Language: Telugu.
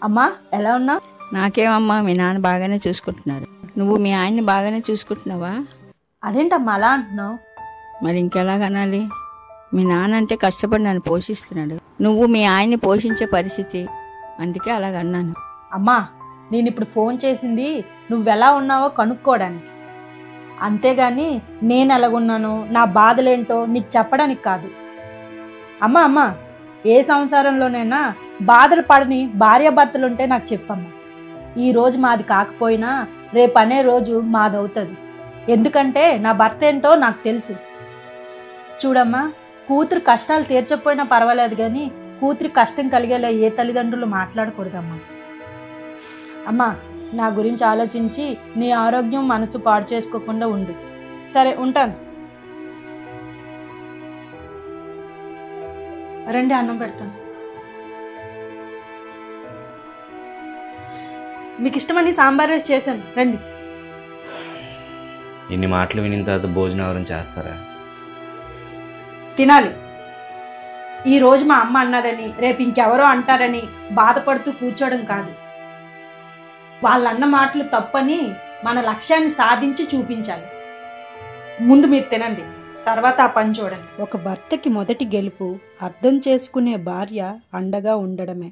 అమ్మా ఎలా ఉన్నావు? నాకేమమ్మా, మీ నాన్న బాగానే చూసుకుంటున్నారు. నువ్వు మీ ఆయన్ని బాగానే చూసుకుంటున్నావా? అదేంటమ్మా అలా అంటున్నావు? మరి ఇంకెలాగనాలి? మీ నాన్న అంటే కష్టపడి నన్ను పోషిస్తున్నాడు. నువ్వు మీ ఆయన్ని పోషించే పరిస్థితి, అందుకే అలాగన్నాను. అమ్మా, నేను ఇప్పుడు ఫోన్ చేసింది నువ్వెలా ఉన్నావో కనుక్కోవడానికి, అంతేగాని నేను ఎలాగున్నానో నా బాధలేంటో నీకు చెప్పడానికి కాదు. అమ్మా అమ్మా, ఏ సంసారంలోనైనా బాధలు పడని భార్యాభర్తలుంటే నాకు చెప్పమ్మా. ఈరోజు మాది కాకపోయినా రేపు అనే రోజు మాదవుతుంది. ఎందుకంటే నా భర్త ఏంటో నాకు తెలుసు. చూడమ్మా, కూతురు కష్టాలు తీర్చకపోయినా పర్వాలేదు, కానీ కూతురి కష్టం కలిగేలా ఏ తల్లిదండ్రులు మాట్లాడకూడదమ్మా. అమ్మా, నా గురించి ఆలోచించి నీ ఆరోగ్యం మనసు పాడు చేసుకోకుండా ఉండు. సరే, ఉంటాను. రండి, అన్నం పెడతాను. మీకు ఇష్టమని సాంబార్ రైస్ చేశాను, రండి. ఇన్ని మాటలు వినిన తర్వాత భోజనం ఎవరైనా చేస్తారా? తినాలి. ఈరోజు మా అమ్మ అన్నదని రేపు ఇంకెవరో అంటారని బాధపడుతూ కూర్చోవడం కాదు. వాళ్ళన్న మాటలు తప్పని మన లక్ష్యాన్ని సాధించి చూపించాలి. ముందు మీరు తినండి, తర్వాత ఆ పని చూడండి. ఒక భర్తకి మొదటి గెలుపు అర్థం చేసుకునే భార్య అండగా ఉండడమే.